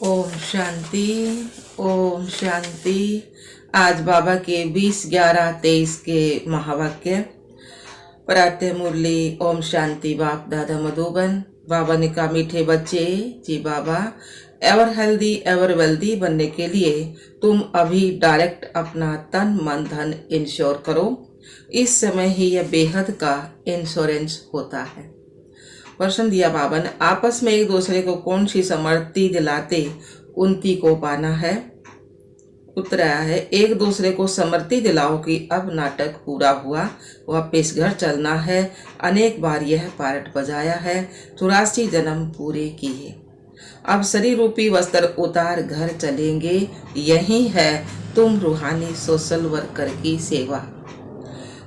ओम शांति। ओम शांति। आज बाबा के 20-11-23 के महावाक्य पराते मुरली। ओम शांति। बाप दादा मधुबन। बाबा ने कहा, मीठे बच्चे जी बाबा, एवर हेल्दी एवर वेल्दी बनने के लिए तुम अभी डायरेक्ट अपना तन मन धन इंश्योर करो। इस समय ही यह बेहद का इंश्योरेंस होता है। प्रश्न दिया बाबा ने, आपस में एक दूसरे को कौन सी समृद्धि दिलाते उन्नति को पाना है। उत्तर आया है, एक दूसरे को समृद्धि दिलाओ कि अब नाटक पूरा हुआ, वापिस घर चलना है। अनेक बार यह पार्ट बजाया है, 84 जन्म पूरे किए। अब शरीर रूपी वस्त्र उतार घर चलेंगे। यही है तुम रूहानी सोशल वर्कर की सेवा।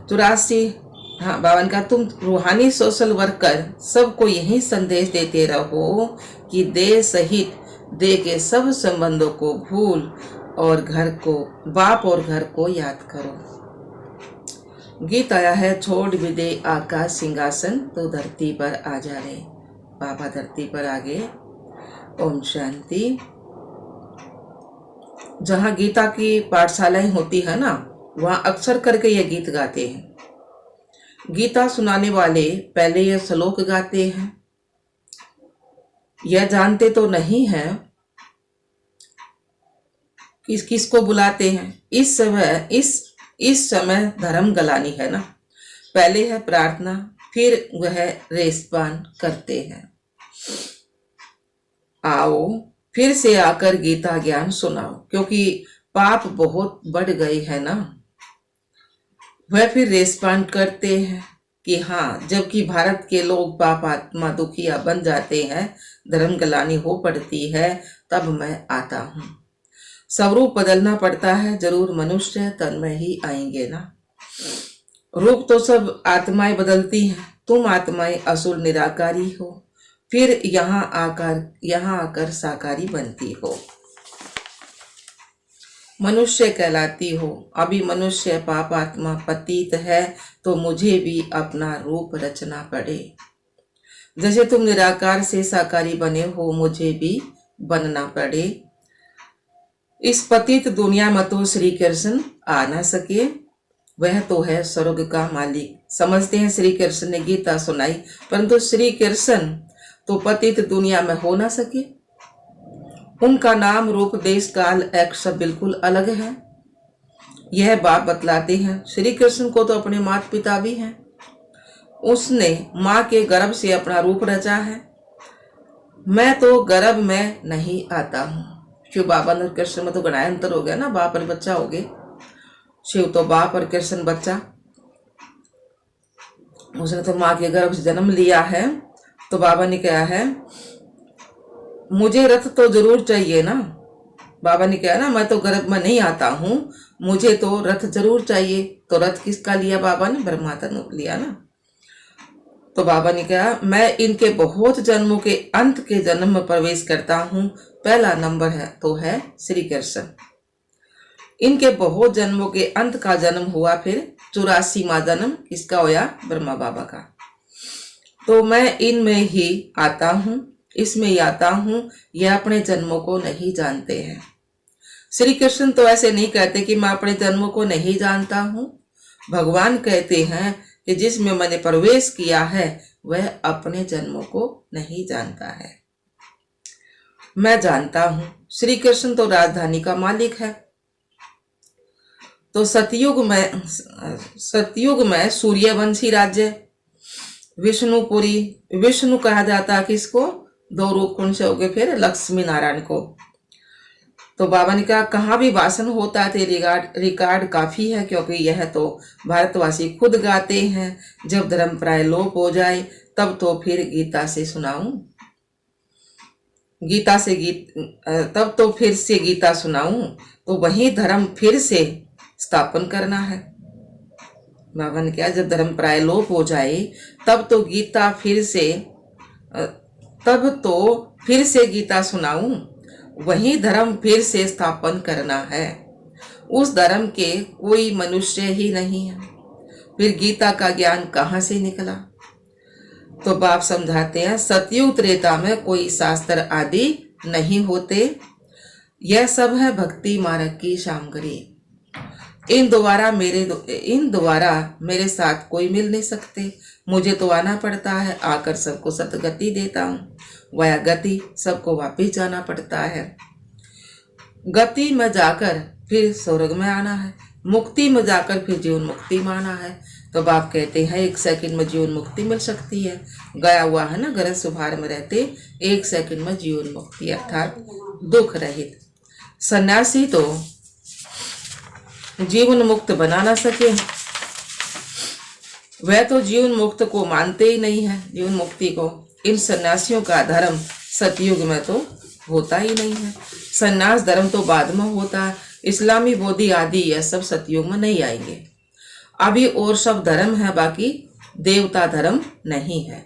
84 हाँ बावन का, तुम रूहानी सोशल वर्कर सबको यही संदेश देते रहो कि देह सहित देह के सब संबंधों को भूल और घर को, बाप और घर को याद करो। गीत आया है, छोड़ भी दे आकाश सिंहासन तो धरती पर आ जा रे। बाबा धरती पर आ गए। ओम शांति। जहाँ गीता की पाठशालाएं होती है ना, वहाँ अक्सर करके ये गीत गाते हैं। गीता सुनाने वाले पहले यह श्लोक गाते हैं। यह जानते तो नहीं है किसको बुलाते हैं। इस समय धर्म गलानी है ना। पहले है प्रार्थना, फिर वह रेस्पान करते हैं। आओ फिर से आकर गीता ज्ञान सुनाओ, क्योंकि पाप बहुत बढ़ गए है ना। वह फिर रेस्पॉन्ड करते हैं कि हाँ, जबकि भारत के लोग पाप आत्मा दुखिया बन जाते हैं, धर्म गलानी हो पड़ती है, तब मैं आता हूँ। स्वरूप बदलना पड़ता है, जरूर मनुष्य तन में ही आएंगे ना। रूप तो सब आत्माएं बदलती हैं, तुम आत्माएं असुर निराकारी हो, फिर यहाँ आकर साकारी बनती हो, मनुष्य कहलाती हो। अभी मनुष्य पाप आत्मा पतित है, तो मुझे भी अपना रूप रचना पड़े। जैसे तुम निराकार से साकारी बने हो, मुझे भी बनना पड़े। इस पतित दुनिया में तो श्री कृष्ण आ ना सके, वह तो है स्वर्ग का मालिक। समझते हैं श्री कृष्ण ने गीता सुनाई, परंतु श्री कृष्ण तो पतित दुनिया में हो ना सके। उनका नाम रूप देश काल एक सब बिल्कुल अलग है। यह बात बतलाते हैं। श्री कृष्ण को तो अपने माता पिता भी हैं। उसने माँ के गर्भ से अपना रूप रचा है। मैं तो गर्भ में नहीं आता हूँ। शिव बाबा और कृष्ण में तो गणाय अंतर हो गया ना, बाप और बच्चा हो गए। शिव तो बाप और कृष्ण बच्चा। उसने तो माँ के गर्भ से जन्म लिया है। तो बाबा ने कहा है, मुझे रथ तो जरूर चाहिए ना। बाबा ने कहा ना, मैं तो गर्भ में नहीं आता हूँ, मुझे तो रथ जरूर चाहिए। तो रथ किसका लिया बाबा ने? ब्रह्मा तनु लिया ना। तो बाबा ने कहा, मैं इनके बहुत जन्मों के अंत के जन्म में प्रवेश करता हूँ। पहला नंबर है तो है श्री कृष्ण। इनके बहुत जन्मों के अंत का जन्म हुआ, फिर 84वां जन्म किसका होया? ब्रह्मा बाबा का। तो मैं इनमें ही आता हूँ, इसमें ही आता हूँ। यह अपने जन्मों को नहीं जानते हैं। श्री कृष्ण तो ऐसे नहीं कहते कि मैं अपने जन्मों को नहीं जानता हूँ। भगवान कहते हैं कि जिसमें मैंने प्रवेश किया है, वह अपने जन्मों को नहीं जानता है। मैं जानता हूँ। श्री कृष्ण तो राजधानी का मालिक है। तो सतयुग में सूर्यवंशी राज्य, विष्णुपुरी, विष्णु कहा जाता है किसको? दो रूप कौन से हो गए फिर? लक्ष्मी नारायण को। तो बाबा ने कहा, कहाँ भी भाषण होता है रिकॉर्ड काफी है, क्योंकि यह तो भारतवासी खुद गाते हैं। जब धर्म प्राय लोप हो जाए, तब तो फिर गीता से सुनाऊं। तब तो फिर से गीता सुनाऊं, तो वही धर्म फिर से स्थापन करना है। बाबा ने कहा, जब धर्म प्राय लोप हो जाए, तब तो फिर से गीता सुनाऊं, वही धर्म फिर से स्थापन करना है। उस धर्म के कोई मनुष्य ही नहीं है, फिर गीता का ज्ञान कहाँ से निकला? तो बाप समझाते हैं, सतयुग त्रेता में कोई शास्त्र आदि नहीं होते। यह सब है भक्ति मार्ग की सामग्री। इन द्वारा मेरे साथ कोई मिल नहीं सकते। मुझे तो आना पड़ता है, आकर सबको सतगति देता हूँ। वह गति सबको वापिस जाना पड़ता है। गति में जाकर फिर स्वर्ग में आना है, मुक्ति में जाकर फिर जीवन मुक्ति में आना है। तो बाप कहते हैं 1 सेकंड में जीवन मुक्ति मिल सकती है। गया हुआ है ना, गरज सुभार में रहते 1 सेकंड में जीवन मुक्ति अर्थात दुख रहित। सन्यासी तो जीवन मुक्त बना ना सके, वह तो जीवन मुक्त को मानते ही नहीं है। जीवन मुक्ति को इन सन्यासियों का धर्म सतयुग में तो होता ही नहीं है। सन्यास धर्म तो बाद में होता है। इस्लामी, बौद्धि आदि यह सब सतयुग में नहीं आएंगे। अभी और सब धर्म है, बाकी देवता धर्म नहीं है।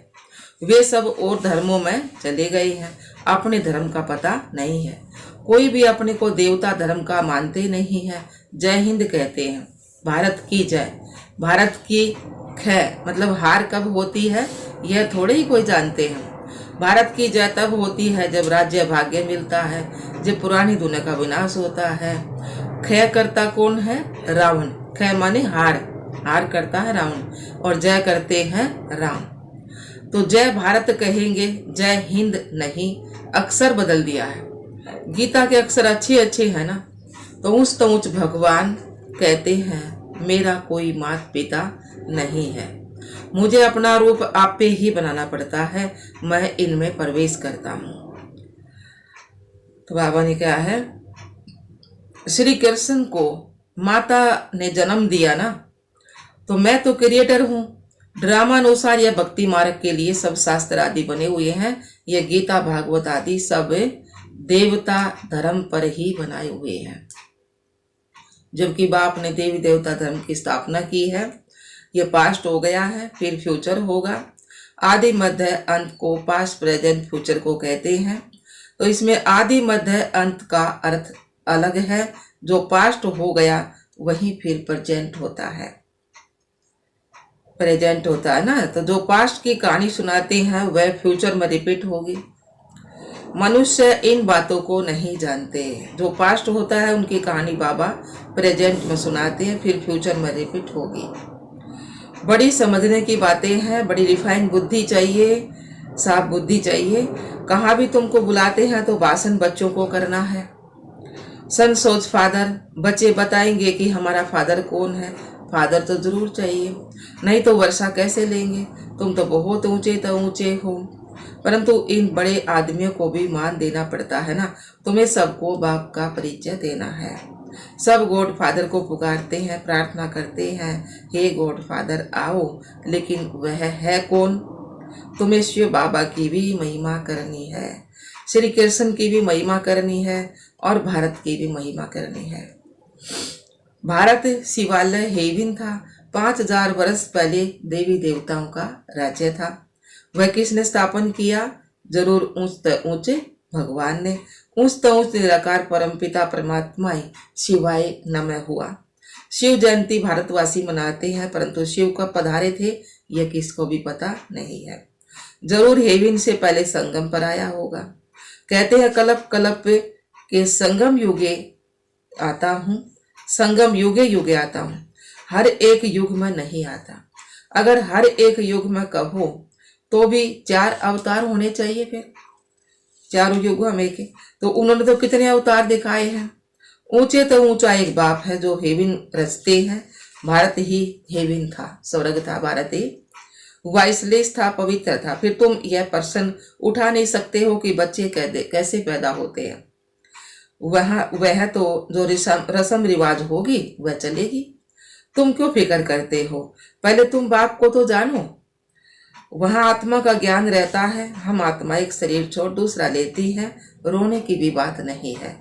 वे सब और धर्मों में चले गए हैं, अपने धर्म का पता नहीं है। कोई भी अपने को देवता धर्म का मानते नहीं है। जय हिंद कहते हैं, भारत की जय। भारत की खै मतलब हार कब होती है यह थोड़े ही कोई जानते हैं। भारत की जय तब होती है जब राज्य भाग्य मिलता है, जब पुरानी दुनिया का विनाश होता है। खय करता कौन है? रावण। खय माने हार, हार करता है रावण और जय करते हैं राम। तो जय भारत कहेंगे, जय हिंद नहीं। अक्षर बदल दिया है। गीता के अक्षर अच्छे अच्छे हैं ना, तो ऊंच भगवान कहते हैं मेरा कोई माता पिता नहीं है, मुझे अपना रूप आप पे ही बनाना पड़ता है, मैं इनमें प्रवेश करता हूँ। तो बाबा ने कहा है श्री कृष्ण को माता ने जन्म दिया ना, तो मैं तो क्रिएटर हूँ। ड्रामा अनुसार यह भक्ति मार्ग के लिए सब शास्त्र आदि बने हुए हैं। यह गीता भागवत आदि सब देवता धर्म पर ही बनाए हुए हैं, जबकि बाप ने देवी देवता धर्म की स्थापना की है। यह पास्ट हो गया है, फिर फ्यूचर होगा। आदि मध्य अंत को पास्ट प्रेजेंट फ्यूचर को कहते हैं। तो इसमें आदि मध्य अंत का अर्थ अलग है। जो पास्ट हो गया वही फिर प्रेजेंट होता है, प्रेजेंट होता है ना। तो जो पास्ट की कहानी सुनाते हैं वह फ्यूचर में रिपीट होगी। मनुष्य इन बातों को नहीं जानते। जो पास्ट होता है उनकी कहानी बाबा प्रेजेंट में सुनाते हैं, फिर फ्यूचर में रिपीट होगी। बड़ी समझने की बातें हैं, बड़ी रिफाइन बुद्धि चाहिए, साफ बुद्धि चाहिए। कहाँ भी तुमको बुलाते हैं तो भाषण बच्चों को करना है। सन सोच फादर, बच्चे बताएंगे कि हमारा फादर कौन है। फादर तो जरूर चाहिए, नहीं तो वर्षा कैसे लेंगे। तुम तो बहुत ऊंचे हो, परंतु इन बड़े आदमियों को भी मान देना पड़ता है ना। तुम्हें सबको बाप का परिचय देना है। सब गॉड फादर को पुकारते हैं, प्रार्थना करते हैं, हे गॉड फादर आओ, लेकिन वह है कौन? तुम्हें शिव बाबा की भी महिमा करनी है, श्री कृष्ण की भी महिमा करनी है और भारत की भी महिमा करनी है। भारत शिवालय हेविन था। 5000 वर्ष पहले देवी देवताओं का राज्य था। वह किसने स्थापन किया? जरूर ऊंचे भगवान ने। ऊंच निराकार परमपिता परमात्मा शिवाय नमः हुआ। शिव जयंती भारतवासी मनाते हैं, परंतु शिव कब पधारे थे यह किसको भी पता नहीं है। जरूर हेविन से पहले संगम पर आया होगा। कहते हैं कल्प कल्प के संगम युगे आता हूँ, संगम युगे युगे आता हूँ। हर एक युग में नहीं आता। अगर हर एक युग में कहो तो भी 4 अवतार होने चाहिए। फिर 4 युग में के तो उन्होंने तो कितने अवतार दिखाए हैं। ऊंचे तो ऊंचा एक बाप है जो हेविन रचते हैं। भारत ही हेविन था, स्वर्ग था भारत ही, वाइसलेस था, पवित्र था। फिर तुम यह प्रश्न उठा नहीं सकते हो कि बच्चे कैसे पैदा होते हैं। वह तो जो रस्म रिवाज होगी वह चलेगी। तुम क्यों फिक्र करते हो? पहले तुम बाप को तो जानो। वहां आत्मा का ज्ञान रहता है। हम आत्मा एक शरीर छोड़ दूसरा लेती है, रोने की भी बात नहीं है।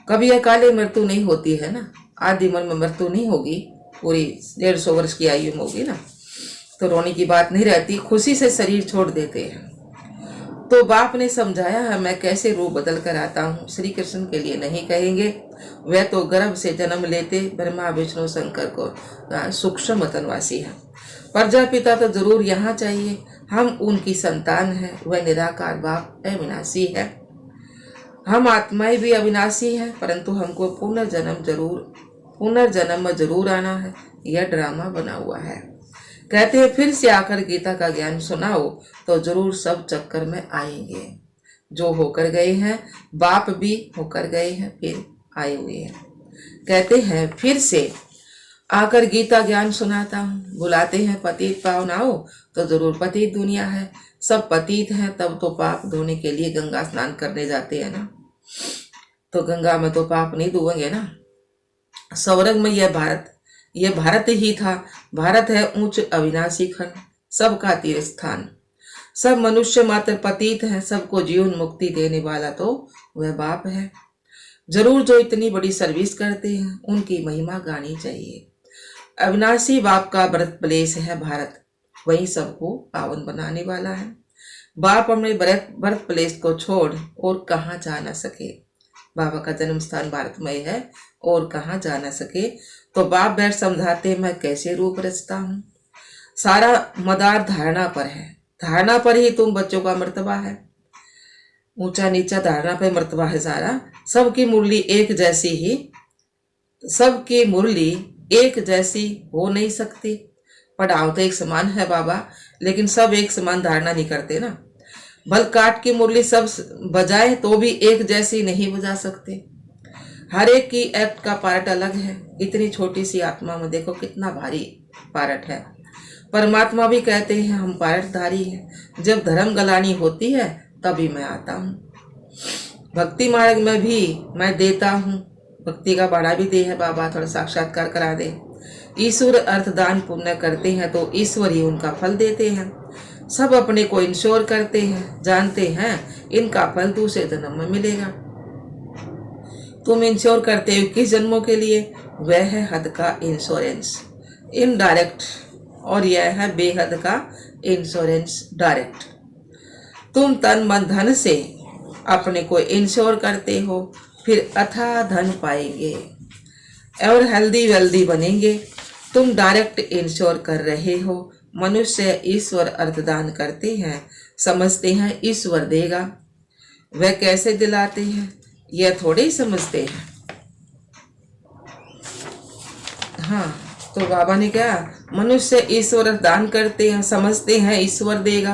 कभी अकाले मृत्यु नहीं होती है ना, आदि मन में मृत्यु नहीं होगी, पूरी 150 वर्ष की आयु में होगी ना, तो रोने की बात नहीं रहती, खुशी से शरीर छोड़ देते हैं। तो बाप ने समझाया है मैं कैसे रूप बदल कर आता हूँ। श्री कृष्ण के लिए नहीं कहेंगे, वह तो गर्भ से जन्म लेते ब्रह्मा विष्णु शंकर को सूक्ष्म वतनवासी है। प्रजापिता तो जरूर यहाँ चाहिए। हम उनकी संतान है। वह निराकार बाप अविनाशी है। हम आत्माएं भी अविनाशी हैं, परंतु हमको पुनर्जन्म में जरूर आना है। यह ड्रामा बना हुआ है। कहते हैं फिर से आकर गीता का ज्ञान सुनाओ तो जरूर सब चक्कर में आएंगे। जो होकर गए हैं, बाप भी होकर गए हैं, फिर आए हुए हैं। कहते हैं फिर से आकर गीता ज्ञान सुनाता हूँ। बुलाते हैं पतित पावन आओ तो जरूर पतित दुनिया है। सब पतित हैं, तब तो पाप धोने के लिए गंगा स्नान करने जाते हैं ना। तो गंगा में तो पाप नहीं धोएंगे ना। स्वर्ग में यह भारत ही था। भारत है ऊंच अविनाशी खंड, सबका तीर्थ स्थान। सब मनुष्य मात्र पतित हैं, सबको जीवन मुक्ति देने वाला तो वह बाप है। जरूर जो इतनी बड़ी सर्विस करते हैं उनकी महिमा गानी चाहिए। अविनाशी बाप का बर्थ प्लेस है भारत, वही सबको पावन बनाने वाला है। बाप अपने बर्थ प्लेस को छोड़ और कहाँ जा न सके। बाबा का जन्म स्थान भारत में है और कहाँ जा न सके। तो बाप बैठ समझाते मैं कैसे रूप रचता हूँ। सारा मदार धारणा पर है, धारणा पर ही तुम बच्चों का मर्तबा है। ऊंचा नीचा धारणा पर मर्तबा है सारा। सबकी मुरली एक जैसी ही, सबकी मुरली एक जैसी हो नहीं सकती। पढ़ाओ तो एक समान है बाबा, लेकिन सब एक समान धारणा नहीं करते ना। भल काट की मुरली सब बजाए तो भी एक जैसी नहीं बजा सकते। हर एक की एक्ट का पार्ट अलग है। इतनी छोटी सी आत्मा में देखो कितना भारी पार्ट है। परमात्मा भी कहते हैं हम पार्टधारी हैं। जब धर्म गलानी होती है तभी मैं आता हूँ। भक्ति मार्ग में भी मैं देता हूँ। भक्ति का बड़ा भी दे है बाबा, थोड़ा साक्षात्कार करा दे। ईश्वर अर्थदान पुण्य करते हैं तो ईश्वर ही उनका फल देते हैं। सब अपने को इंश्योर करते हैं, जानते हैं इनका फल दूसरे जन्म में मिलेगा। तुम इंश्योर करते हो किस जन्मों के लिए? वह है हद का इंश्योरेंस इनडायरेक्ट, और यह है बेहद का इंश्योरेंस डायरेक्ट। तुम तन मन धन से अपने को इंश्योर करते हो, फिर अथाह धन पाएंगे और हेल्दी वेल्दी बनेंगे। तुम डायरेक्ट इंश्योर कर रहे हो। मनुष्य ईश्वर अर्थदान करते हैं, समझते हैं ईश्वर देगा। वह कैसे दिलाते हैं यह थोड़े ही समझते हैं। हाँ, तो बाबा ने क्या, मनुष्य ईश्वर दान करते हैं, समझते हैं ईश्वर देगा।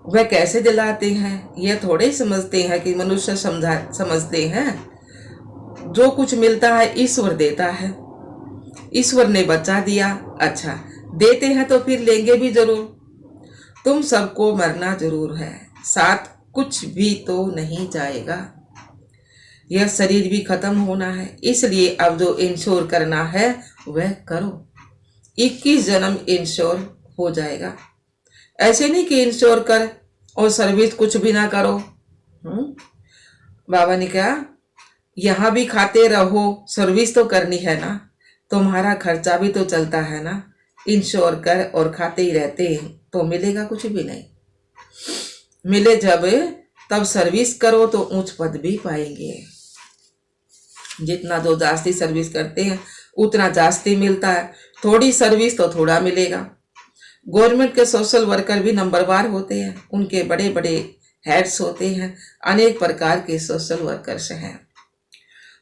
वह कैसे दिलाते हैं यह थोड़े ही समझते हैं कि मनुष्य समझते हैं जो कुछ मिलता है ईश्वर देता है। ईश्वर ने बचा दिया, अच्छा देते हैं तो फिर लेंगे भी जरूर। तुम सबको मरना जरूर है, साथ कुछ भी तो नहीं जाएगा। यह शरीर भी खत्म होना है, इसलिए अब जो इंश्योर करना है वह करो। 21 जन्म इंश्योर हो जाएगा। ऐसे नहीं कि इंश्योर कर और सर्विस कुछ भी ना करो। बाबा ने कहा यहाँ भी खाते रहो, सर्विस तो करनी है ना, तुम्हारा खर्चा भी तो चलता है ना। इंश्योर कर और खाते ही रहते तो मिलेगा कुछ भी नहीं। मिले जब तब सर्विस करो तो ऊंच पद भी पाएंगे। जितना जो जास्ती सर्विस करते हैं उतना जास्ती मिलता है, थोड़ी सर्विस तो थोड़ा मिलेगा। गवर्नमेंट के सोशल वर्कर भी नंबरवार होते हैं, उनके बड़े बड़े हेड्स होते हैं। अनेक प्रकार के सोशल वर्कर्स हैं।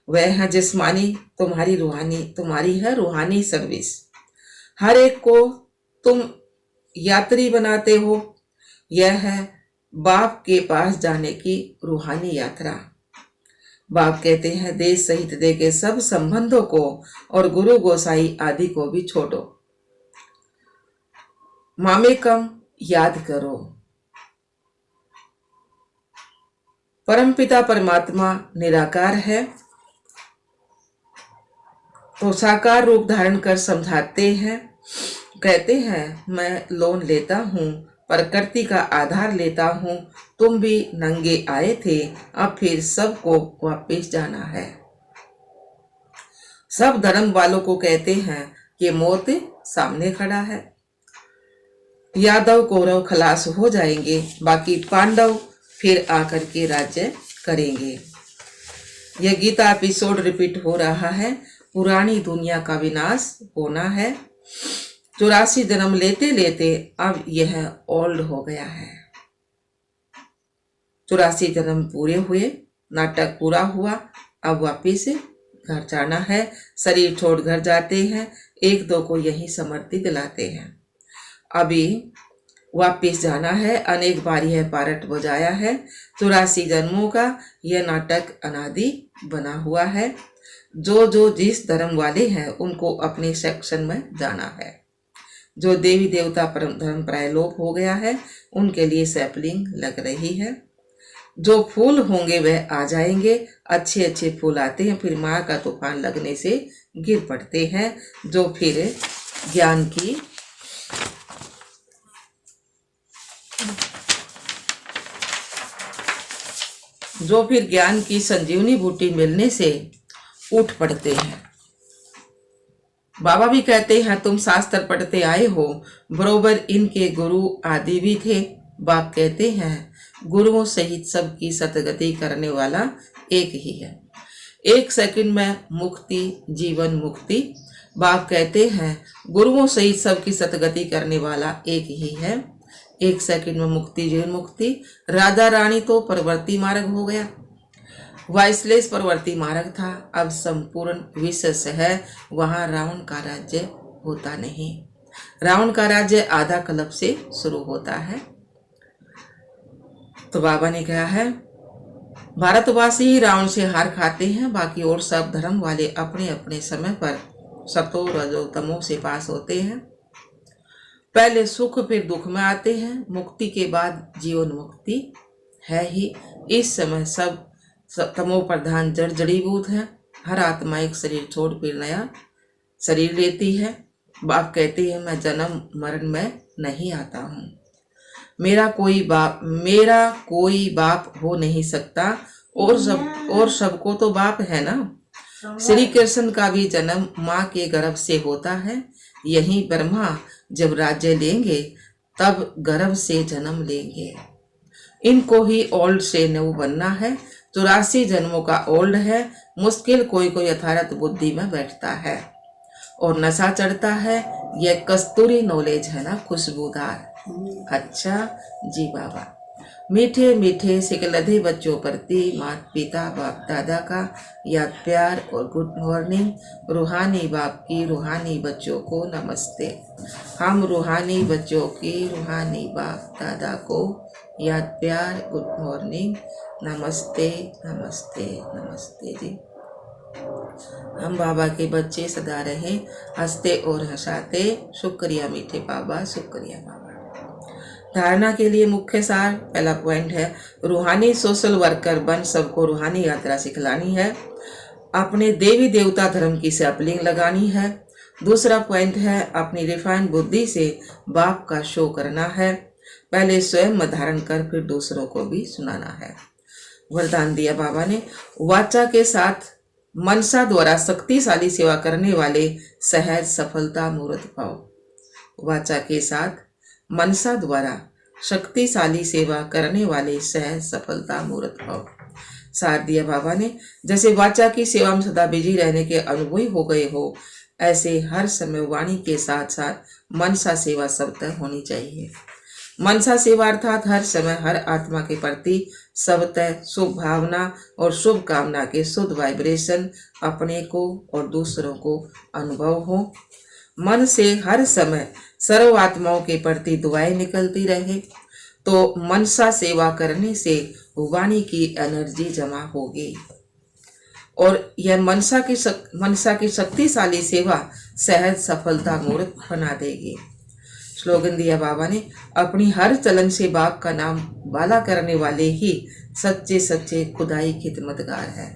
वह है जिस्मानी, तुम्हारी है रूहानी सर्विस। हर एक को तुम यात्री बनाते हो। यह है बाप के पास जाने की रूहानी यात्रा। बाप कहते हैं देश सहित दे के सब संबंधों को और गुरु गोसाई आदि को भी छोड़ो। मामेकम याद करो। परमपिता परमात्मा निराकार है तो साकार रूप धारण कर समझाते हैं। कहते हैं मैं लोन लेता हूँ, प्रकृति का आधार लेता हूँ। तुम भी नंगे आए थे, अब फिर सबको वापस जाना है। सब धर्म वालों को कहते हैं कि मौत सामने खड़ा है। यादव कौरव खलास हो जाएंगे, बाकी पांडव फिर आकर के राज्य करेंगे। यह गीता एपिसोड रिपीट हो रहा है। पुरानी दुनिया का विनाश होना है। 84 जन्म लेते लेते अब यह ओल्ड हो गया है। 84 जन्म पूरे हुए, नाटक पूरा हुआ, अब वापिस घर जाना है। शरीर छोड़ घर जाते हैं, एक दो को यही स्मृति दिलाते हैं। अभी वापिस जाना है, अनेक बार यह पार्ट बजाया है। 84 जन्मों का यह नाटक अनादि बना हुआ है। जो जो जिस धर्म वाले हैं उनको अपने सेक्शन में जाना है। जो देवी देवता परम धर्म प्रायलोप हो गया है उनके लिए सैपलिंग लग रही है। जो फूल होंगे वह आ जाएंगे। अच्छे अच्छे फूल आते हैं, फिर माँ का तूफान लगने से गिर पड़ते हैं, जो फिर ज्ञान की संजीवनी बूटी मिलने से उठ पड़ते हैं। बाबा भी कहते हैं तुम शास्त्र पढ़ते आए हो, बरोबर इनके गुरु आदि भी थे। बाप कहते हैं गुरुओं सहित सबकी सतगति करने वाला एक ही है। 1 सेकंड में मुक्ति, जीवन मुक्ति। बाप कहते हैं गुरुओं सहित सबकी सतगति करने वाला एक ही है। 1 सेकंड में मुक्ति, जीवन मुक्ति। राधा रानी तो परवर्ती मार्ग हो गया, वाइसलेस परवर्ती मार्ग था। अब संपूर्ण विश्व से है, वहां रावण का राज्य होता नहीं। रावण का राज्य आधा कल्प से शुरू होता है। तो बाबा ने कहा है भारतवासी ही रावण से हार खाते हैं, बाकी और सब धर्म वाले अपने अपने समय पर सतो रजो तमो से पास होते हैं। पहले सुख फिर दुख में आते हैं। मुक्ति के बाद जीवन मुक्ति है ही। इस समय सब तमो प्रधान जड़ जड़ीभूत है। हर आत्मा एक शरीर छोड़ फिर नया शरीर लेती है। बाप कहते हैं मैं जन्म मरण में नहीं आता हूँ। मेरा कोई बाप हो नहीं सकता, और सबको तो बाप है ना। श्री कृष्ण का भी जन्म माँ के गर्भ से होता है। यही ब्रह्मा जब राज्य लेंगे तब गर्भ से जन्म लेंगे। इनको ही ओल्ड से न्यू बनना है। 84 जन्मों का ओल्ड है। मुश्किल कोई कोई यथार्थ बुद्धि में बैठता है और नशा चढ़ता है। यह कस्तूरी नॉलेज है ना, खुशबूदार। अच्छा जी बाबा, मीठे मीठे सिकलधे बच्चों प्रति माता पिता बाप दादा का याद प्यार और गुड मॉर्निंग। रूहानी बाप की रूहानी बच्चों को नमस्ते। हम रूहानी बच्चों की रूहानी बाप दादा को याद प्यार, गुड मॉर्निंग, नमस्ते नमस्ते नमस्ते जी। हम बाबा के बच्चे सदा रहे हंसते और हंसाते। शुक्रिया मीठे बाबा, शुक्रिया बाबा। धारणा के लिए मुख्य सार, पहला पॉइंट है रूहानी सोशल वर्कर बन सबको रूहानी यात्रा सिखलानी है। अपने देवी देवता धर्म की सैपलिंग लगानी है। दूसरा पॉइंट है अपनी रिफाइंड बुद्धि से बाप का शो करना है। पहले स्वयं धारण कर फिर दूसरों को भी सुनाना है। वरदान दिया बाबा ने, वाचा के साथ मनसा द्वारा शक्तिशाली सेवा करने वाले सहज सफलता मूर्त पाओ। वाचा के साथ मनसा द्वारा शक्तिशाली सेवा करने वाले सहज सफलता मूर्त पाओ। सार दिया बाबा ने, जैसे वाचा की सेवा में सदा बिजी रहने के अनुभवी हो गए हो, ऐसे हर समय वाणी के साथ साथ मनसा सेवा सबतः होनी चाहिए। मनसा सेवा अर्थात हर समय हर आत्मा के प्रति सबतः शुभ भावना और शुभ कामना के शुद्ध वाइब्रेशन अपने को और दूसरों को अनुभव हो। मन से हर समय सर्व आत्माओं के प्रति दुआएं निकलती रहे तो मनसा सेवा करने से वाणी की एनर्जी जमा होगी और यह मनसा की शक्तिशाली सेवा सहज सफलता मूर्त बना देगी। स्लोगन दिया बाबा ने, अपनी हर चलन से बाप का नाम वाला करने वाले ही सच्चे सच्चे खुदाई खिदमतगार है।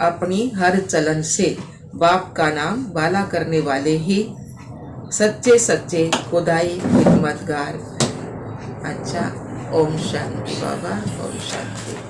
अपनी हर चलन से बाप का नाम वाला करने वाले ही सच्चे सच्चे खुदाई खिदमतगार। अच्छा, ओम शांति बाबा, ओम शांति।